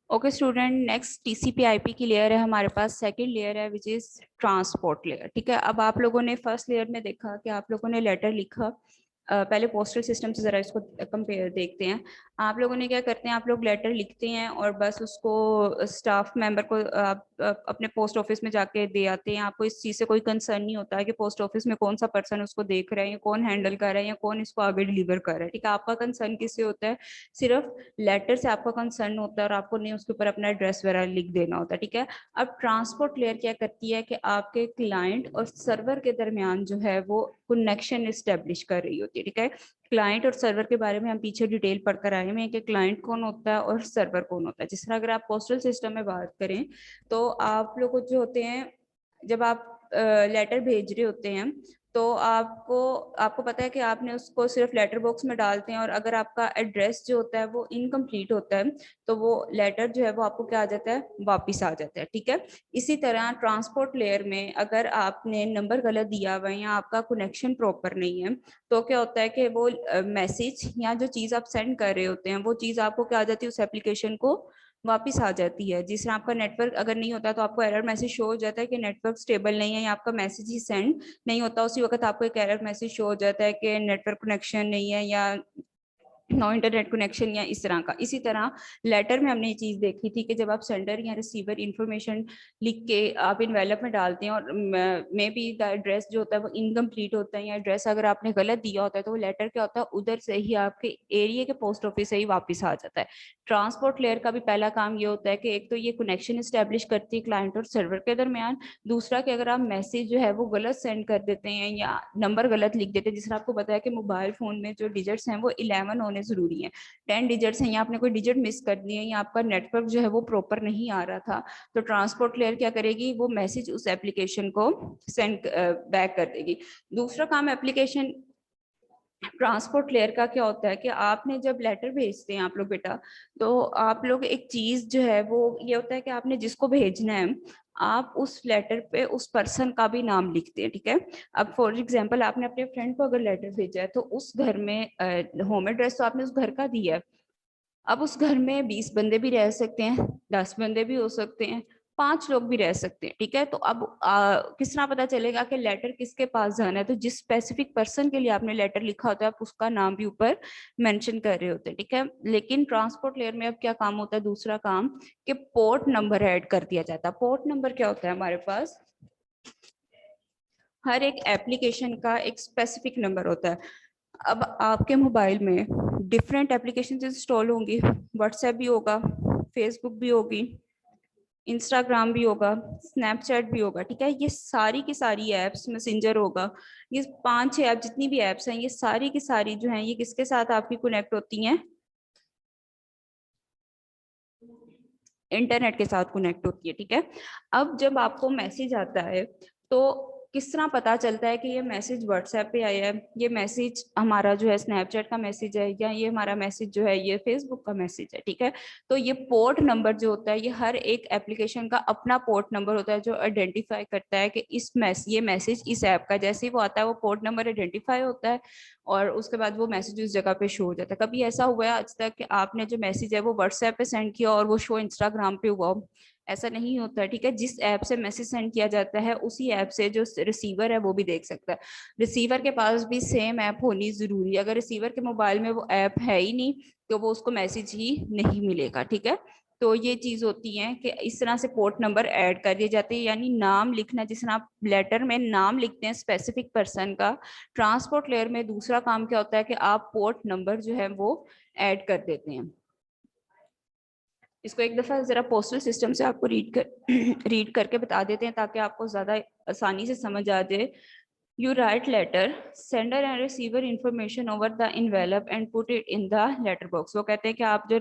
Okay student, next TCP IP की layer है हमारे पास, सेकंड लेयर है विच इज ट्रांसपोर्ट लेयर। ठीक है, अब आप लोगों ने फर्स्ट लेयर में देखा कि आप लोगों ने लेटर लिखा। पहले पोस्टल सिस्टम से जरा इसको कंपेयर देखते हैं। आप लोगों ने क्या करते हैं, आप लोग लेटर लिखते हैं और बस उसको स्टाफ मेंबर को आप अपने पोस्ट ऑफिस में जाके दे आते हैं। आपको इस चीज़ से कोई कंसर्न नहीं होता है कि पोस्ट ऑफिस में कौन सा पर्सन उसको देख रहा है या कौन हैंडल कर रहा है या कौन इसको आगे डिलीवर कर रहा है। ठीक है, आपका कंसर्न किससे होता है, सिर्फ लेटर से आपका कंसर्न होता है और आपको नहीं उसके ऊपर अपना एड्रेस वगैरह लिख देना होता है। ठीक है, अब ट्रांसपोर्ट लेयर क्या करती है कि आपके क्लाइंट और सर्वर के दरमियान जो है वो कनेक्शन इस्टेब्लिश कर रही होती है। ठीक है, क्लाइंट और सर्वर के बारे में हम पीछे डिटेल पढ़कर आए हैं कि क्लाइंट कौन होता है और सर्वर कौन होता है। जिस तरह अगर आप पोस्टल सिस्टम में बात करें तो आप लोग जो होते हैं, जब आप लेटर भेज रहे होते हैं तो आपको आपको पता है कि आपने उसको सिर्फ लेटर बॉक्स में डालते हैं और अगर आपका एड्रेस जो होता है वो इनकम्प्लीट होता है तो वो लेटर जो है वो आपको क्या आ जाता है, वापिस आ जाता है। ठीक है, इसी तरह ट्रांसपोर्ट लेयर में अगर आपने नंबर गलत दिया हुआ है या आपका कनेक्शन प्रॉपर नहीं है तो क्या होता है कि वो मैसेज या जो चीज़ आप सेंड कर रहे होते हैं वो चीज़ आपको क्या आ जाती है, उस एप्लीकेशन को वापिस आ जाती है। जिससे आपका नेटवर्क अगर नहीं होता तो आपको एरर मैसेज शो हो जाता है कि नेटवर्क स्टेबल नहीं है या आपका मैसेज ही सेंड नहीं होता। उसी वक्त आपको एक एरर मैसेज शो हो जाता है कि नेटवर्क कनेक्शन नहीं है या नो इंटरनेट कनेक्शन या इस तरह का। इसी तरह लेटर में हमने ये चीज देखी थी कि जब आप सेंडर या रिसीवर इंफॉर्मेशन लिख के आप इनवेलप में डालते हैं और मे बी द एड्रेस जो होता है वो इनकम्प्लीट होता है या एड्रेस अगर आपने गलत दिया होता है तो वो लेटर क्या होता है उधर से ही आपके एरिया के पोस्ट ऑफिस से ही वापस आ जाता है। ट्रांसपोर्ट लेयर का भी पहला काम ये होता है कि एक तो ये कनेक्शन स्टेब्लिश करती है क्लाइंट और सर्वर के दरमियान। दूसरा कि अगर आप मैसेज जो है वो गलत सेंड कर देते हैं या नंबर गलत लिख देते हैं, जिससे आपको बताया कि मोबाइल फोन में जो डिजिट्स हैं वो 11 होने जरूरी है, 10 डिजिट्स हैं या आपने कोई डिजिट मिस कर दिए या आपका नेटवर्क जो है वो प्रॉपर नहीं आ रहा था तो ट्रांसपोर्ट लेयर क्या करेगी, वो मैसेज उस एप्लीकेशन को सेंड बैक कर देगी। दूसरा काम एप्लीकेशन ट्रांसपोर्ट लेयर का क्या होता है कि आपने जब लेटर भेजते हैं आप लोग बेटा, तो आप लोग एक चीज जो है वो ये होता है कि आपने जिसको भेजना है आप उस लेटर पे उस पर्सन का भी नाम लिखते हैं। ठीक है, अब फॉर एग्जांपल आपने अपने फ्रेंड को अगर लेटर भेजा है तो उस घर में होम एड्रेस तो आपने उस घर का दिया है। अब उस घर में 20 बंदे भी रह सकते हैं, 10 बंदे भी हो सकते हैं, 5 लोग भी रह सकते हैं। ठीक है, तो अब किस तरह पता चलेगा कि लेटर किसके पास जाना है, तो जिस स्पेसिफिक पर्सन के लिए आपने लेटर लिखा होता है आप उसका नाम भी ऊपर मेंशन कर रहे होते हैं। ठीक है, लेकिन ट्रांसपोर्ट लेयर में अब क्या काम होता है, दूसरा काम कि पोर्ट नंबर ऐड कर दिया जाता है। पोर्ट नंबर क्या होता है, हमारे पास हर एक एप्लीकेशन का एक स्पेसिफिक नंबर होता है। अब आपके मोबाइल में डिफरेंट एप्लीकेशन इंस्टॉल होंगी, व्हाट्सएप भी होगा, फेसबुक भी होगी, इंस्टाग्राम भी होगा, स्नैपचैट भी होगा। ठीक है, ये सारी की सारी एप्स, मैसेंजर होगा, ये 5-6 ऐप जितनी भी एप्स हैं ये सारी की सारी जो हैं ये किसके साथ आपकी कनेक्ट होती हैं, इंटरनेट के साथ कनेक्ट होती है। ठीक है, अब जब आपको मैसेज आता है तो किस तरह पता चलता है कि ये मैसेज व्हाट्सएप पे आया है, ये मैसेज हमारा जो है स्नैपचैट का मैसेज है या ये हमारा मैसेज जो है ये फेसबुक का मैसेज है। ठीक है, तो ये पोर्ट नंबर जो होता है ये हर एक एप्लीकेशन का अपना पोर्ट नंबर होता है जो आइडेंटिफाई करता है कि ये मैसेज इस ऐप का, जैसे ही वो आता है वो पोर्ट नंबर आइडेंटिफाई होता है और उसके बाद वो मैसेज उस जगह पे शो हो जाता है। कभी ऐसा हुआ है आज तक कि आपने जो मैसेज है वो व्हाट्सएप पे सेंड किया और वो शो इंस्टाग्राम पे हुआ हो? ऐसा नहीं होता। ठीक है, जिस ऐप से मैसेज सेंड किया जाता है उसी ऐप से जो रिसीवर है वो भी देख सकता है। रिसीवर के पास भी सेम ऐप होनी जरूरी है, अगर रिसीवर के मोबाइल में वो ऐप है ही नहीं तो वो उसको मैसेज ही नहीं मिलेगा। ठीक है, तो ये चीज होती है कि इस तरह से पोर्ट नंबर ऐड कर दिए जाते हैं, यानी नाम लिखना, जिस तरह आप लेटर में नाम लिखते हैं स्पेसिफिक पर्सन का, ट्रांसपोर्ट लेयर में दूसरा काम क्या होता है कि आप पोर्ट नंबर जो है वो ऐड कर देते हैं। इसको एक दफा जरा पोस्टल सिस्टम से आपको रीड करके बता देते हैं ताकि आपको ज्यादा आसानी से समझ आ जाए। You write letter, sender and receiver information over the envelope and put it in the letter box। वो कहते हैं कि आप जो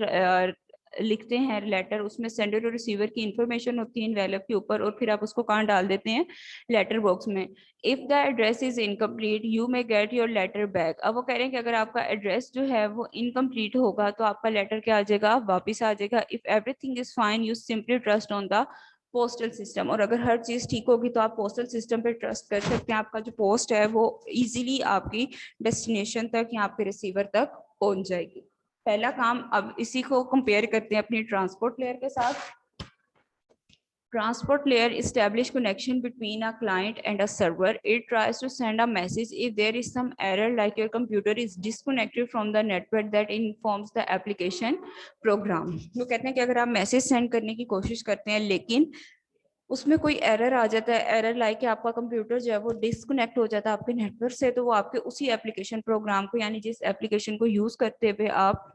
लिखते हैं लेटर उसमें सेंडर और रिसीवर की इंफॉर्मेशन होती है इनवेलप के ऊपर और फिर आप उसको कहाँ डाल देते हैं, लेटर बॉक्स में। If the address is incomplete you may get your letter back. अब वो कह रहे हैं कि अगर आपका एड्रेस जो है वो इनकम्प्लीट होगा तो आपका लेटर क्या आ जाएगा, वापिस आ जाएगा। If everything is fine you simply trust on the postal system. और अगर हर चीज ठीक होगी तो आप पोस्टल सिस्टम पे ट्रस्ट कर सकते हैं, आपका जो पोस्ट है वो इजीली आपकी डेस्टिनेशन तक या आपके रिसीवर तक पहुंच जाएगी। पहला काम, अब इसी को कंपेयर करते हैं अपनी ट्रांसपोर्ट लेयर के साथ। Transport layer establish connection between a client and a server. It tries to send a message if there is some error, like your computer is disconnected from the network, that informs the application program. वो कहते हैं कि अगर आप message send करने की कोशिश करते हैं लेकिन उसमें कोई एरर आ जाता है, एरर लाइक कि आपका कंप्यूटर जो है वो डिस्कनेक्ट हो जाता है आपके नेटवर्क से, तो वो आपके उसी एप्लीकेशन प्रोग्राम को, यानी जिस एप्लीकेशन को यूज करते हुए आप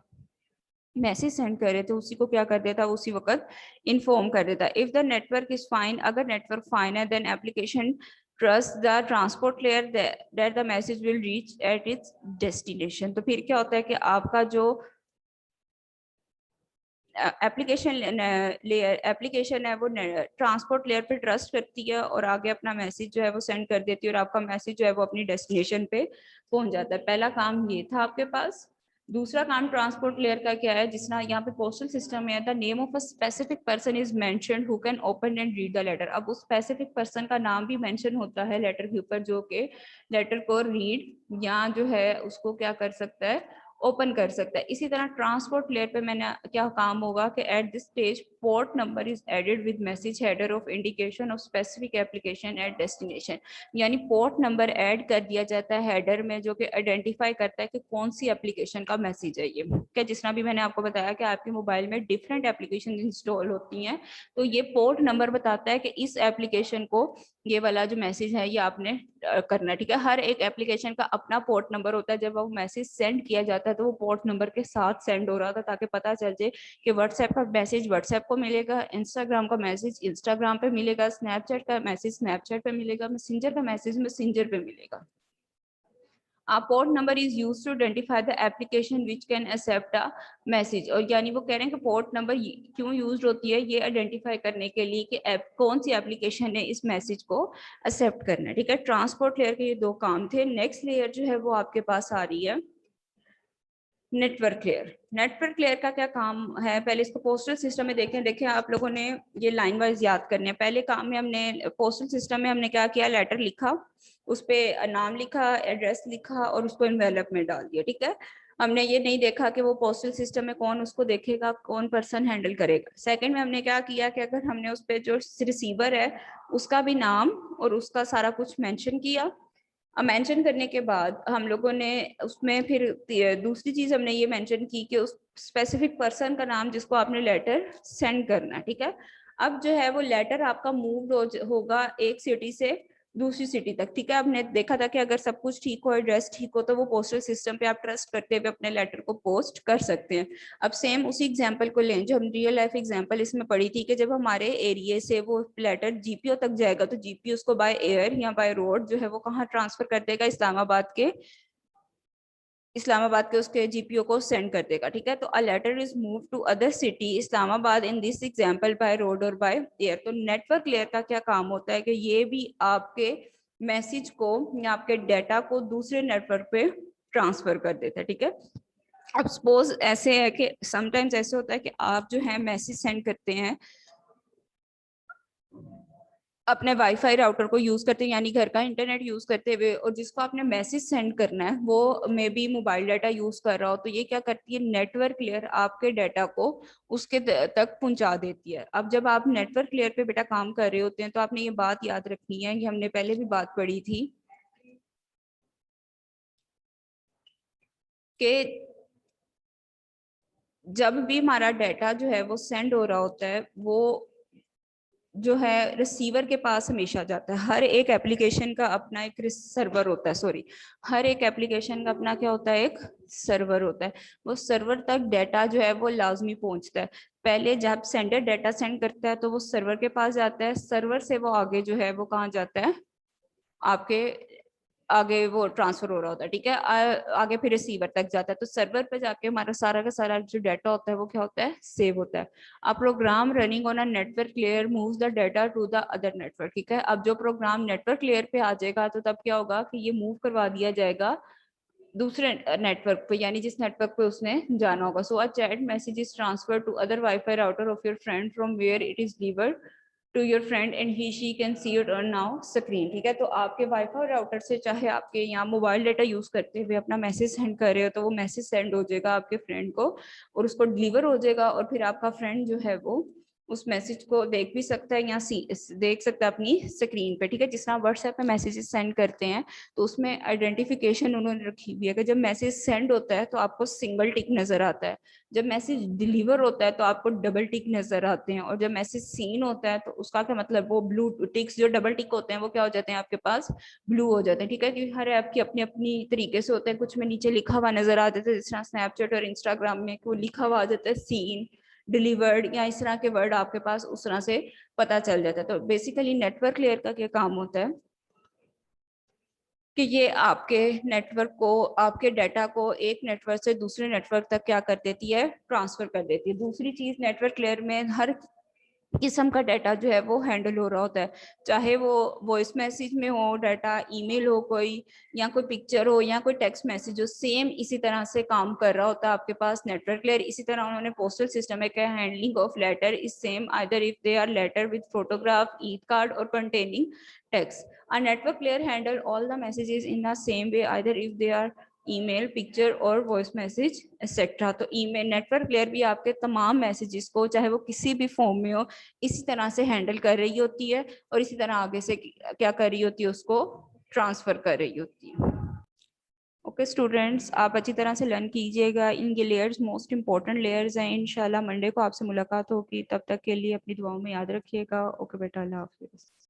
मैसेज सेंड कर रहे थे उसी को क्या कर देता, उसी वक्त इन्फॉर्म कर देता। If the network is fine, अगर नेटवर्क फाइन है, then application trust the transport layer that the message will reach at its destination. तो फिर क्या होता है कि आपका जो एप्लीकेशन है वो ट्रांसपोर्ट लेयर पे ट्रस्ट करती है और आगे अपना मैसेज जो है वो सेंड कर देती है और आपका मैसेज जो है वो अपनी डेस्टिनेशन पे पहुंच जाता है। पहला काम ये था आपके पास। दूसरा काम ट्रांसपोर्ट लेयर का क्या है, जिसना यहाँ पे पोस्टल सिस्टम में the name of a specific person is mentioned who can open and read the letter. अब उस स्पेसिफिक पर्सन का नाम भी मेंशन होता है लेटर के ऊपर, जो कि लेटर को रीड या जो है उसको क्या कर सकता है, ओपन कर सकता है। इसी तरह ट्रांसपोर्ट लेयर पे मैंने क्या काम होगा कि at this stage port number is added with message header of indication of specific application at destination, यानी पोर्ट नंबर ऐड कर दिया जाता है हेडर में, जो कि आइडेंटिफाई करता है कि कौन सी एप्लीकेशन का मैसेज है ये। क्या जितना भी मैंने आपको बताया कि आपके मोबाइल में डिफरेंट एप्लीकेशन इंस्टॉल होती हैं, तो ये पोर्ट नंबर बताता है कि इस एप्लीकेशन को ये वाला जो मैसेज है ये आपने करना, ठीक है। हर एक एप्लीकेशन का अपना पोर्ट नंबर होता है। जब वो मैसेज सेंड किया जाता है तो वो पोर्ट नंबर के साथ सेंड हो रहा था, ताकि पता चल जाए कि व्हाट्सएप का मैसेज व्हाट्सएप को मिलेगा, इंस्टाग्राम का मैसेज इंस्टाग्राम पे मिलेगा, स्नैपचैट का मैसेज स्नैपचैट पे मिलेगा, मैसेंजर का मैसेज मैसेंजर पे मिलेगा। A port number is used to identify the application which can accept a message। और यानी वो कह रहे हैं कि पोर्ट नंबर क्यों यूज होती है, ये आइडेंटिफाई करने के लिए कि कौन सी एप्लीकेशन ने इस मैसेज को एक्सेप्ट करना है, ठीक है। ट्रांसपोर्ट लेयर के ये दो काम थे। नेक्स्ट लेयर जो है वो आपके पास आ रही है नेटवर्क लेयर। नेटवर्क लेयर का क्या काम है, पहले इसको पोस्टल सिस्टम में देखें आप लोगों ने ये लाइन वाइज याद करने हैं। पहले काम में हमने पोस्टल सिस्टम में हमने क्या किया, लेटर लिखा, उस पे नाम लिखा, एड्रेस लिखा और उसको एनवेलप में डाल दिया, ठीक है। हमने ये नहीं देखा कि वो पोस्टल सिस्टम में कौन उसको देखेगा, कौन पर्सन हैंडल करेगा। सेकंड में हमने क्या किया कि अगर हमने उस पे जो रिसीवर है उसका भी नाम और उसका सारा कुछ मेंशन किया। मेंशन करने के बाद हम लोगों ने उसमें फिर दूसरी चीज हमने ये मेंशन की कि उस स्पेसिफिक पर्सन का नाम जिसको आपने लेटर सेंड करना है, ठीक है। अब जो है वो लेटर आपका मूव होगा एक सिटी से दूसरी सिटी तक, ठीक है। आपने देखा था कि अगर सब कुछ ठीक हो, एड्रेस ठीक हो, तो वो पोस्टल सिस्टम पे आप ट्रस्ट करते हुए अपने लेटर को पोस्ट कर सकते हैं। अब सेम उसी एग्जांपल को लें जो हम रियल लाइफ एग्जांपल इसमें पढ़ी थी कि जब हमारे एरिया से वो लेटर जीपीओ तक जाएगा तो जीपीओ उसको बाय एयर या बाय रोड जो है वो कहाँ ट्रांसफर कर देगा, इस्लामाबाद के उसके जीपीओ को सेंड कर देगा, ठीक है। तो a letter is move to other city Islamabad in this example by road और बाय एयर। तो नेटवर्क लेयर का क्या काम होता है कि ये भी आपके मैसेज को या आपके डेटा को दूसरे नेटवर्क पे ट्रांसफर कर देता है, ठीक है। अब सपोज ऐसे है कि समटाइम्स ऐसे होता है कि आप जो है मैसेज सेंड करते हैं अपने वाईफाई राउटर को यूज करते हैं, यानी घर का इंटरनेट यूज करते हुए, और जिसको आपने मैसेज सेंड करना है वो may be mobile data use कर रहा हो, तो ये क्या करती है, नेटवर्क लेयर आपके डाटा को उसके तक पहुंचा देती है। अब जब आप नेटवर्क लेयर पे बेटा काम कर रहे होते हैं तो आपने ये बात याद रखनी है, ये हमने पहले भी बात पढ़ी थी कि जब भी हमारा डाटा जो है वो सेंड हो रहा होता है वो जो है रिसीवर के पास हमेशा जाता है। हर एक एप्लीकेशन का अपना एक सर्वर होता है, सॉरी, हर एक एप्लीकेशन का अपना क्या होता है, एक सर्वर होता है। वो सर्वर तक डाटा जो है वो लाजमी पहुंचता है। पहले जब सेंडर डाटा सेंड करता है तो वो सर्वर के पास जाता है, सर्वर से वो आगे जो है वो कहाँ जाता है, आपके आगे वो ट्रांसफर हो रहा होता है, ठीक है। आगे फिर रिसीवर तक जाता है, तो सर्वर पे जाके हमारा सारा का सारा जो डाटा होता है वो क्या होता है, सेव होता है। A program running on a network layer moves the data to the other network, ठीक है। अब जो प्रोग्राम नेटवर्क लेयर पे आ जाएगा तो तब क्या होगा कि ये मूव करवा दिया जाएगा दूसरे नेटवर्क पे, यानी जिस नेटवर्क पे उसने जाना होगा। So a chat message is transfer to other wifi router of your friend from where it is delivered to your friend and he she can see it on now screen. ठीक है, तो आपके wifi router से चाहे आपके यहाँ mobile data use करते हुए अपना मैसेज सेंड कर रहे हो तो वो मैसेज सेंड हो जाएगा आपके फ्रेंड को और उसको डिलीवर हो जाएगा, और फिर आपका फ्रेंड जो है वो उस मैसेज को देख भी सकता है या देख सकता है अपनी स्क्रीन पे। ठीक है, जिस तरह व्हाट्सएप पे मैसेजेस सेंड करते हैं तो उसमें आइडेंटिफिकेशन उन्होंने रखी हुई है कि जब मैसेज सेंड होता है तो आपको सिंगल टिक नजर आता है, जब मैसेज डिलीवर होता है तो आपको डबल टिक नजर आते हैं, और जब मैसेज सीन होता है तो उसका क्या मतलब, वो ब्लू टिक्स जो डबल टिक होते हैं वो क्या हो जाते हैं आपके पास, ब्लू हो जाते हैं। ठीक है, क्योंकि हर ऐप की अपनी अपनी तरीके से होते हैं, कुछ में नीचे लिखा हुआ नजर आ जाता है, जिस तरह स्नैपचैट और इंस्टाग्राम में वो लिखा हुआ आ जाता है सीन डिलीवर्ड या इस तरह के वर्ड आपके पास उस तरह से पता चल जाता है। तो बेसिकली नेटवर्क लेयर का क्या काम होता है कि ये आपके नेटवर्क को, आपके डाटा को एक नेटवर्क से दूसरे नेटवर्क तक क्या कर देती है, ट्रांसफर कर देती है। दूसरी चीज, नेटवर्क लेयर में हर किस्म का डाटा जो है वो हैंडल हो रहा होता है, चाहे वो वॉइस मैसेज में हो डाटा, ईमेल हो कोई, या कोई पिक्चर हो या कोई टेक्स्ट मैसेज हो, सेम इसी तरह से काम कर रहा होता है आपके पास नेटवर्क लेयर। इसी तरह उन्होंने पोस्टल सिस्टम है, handling of letter is same either if they are letter with photograph, e card और containing text. A network layer handle all the messages in the same way either if they are email, picture और voice message etcetera. तो email network layer भी आपके तमाम messages को चाहे वो किसी भी फॉर्म में हो इसी तरह से हैंडल कर रही होती है, और इसी तरह आगे से क्या कर रही होती है, उसको ट्रांसफर कर रही होती है। ओके स्टूडेंट्स, आप अच्छी तरह से लर्न कीजिएगा, इनके लेयर्स मोस्ट इंपॉर्टेंट लेयर्स हैं। इंशाल्लाह मंडे को आपसे मुलाकात होगी, तब तक के लिए अपनी दुआओं में याद रखिएगा। ओके बेटा, अल्लाह हाफिज़।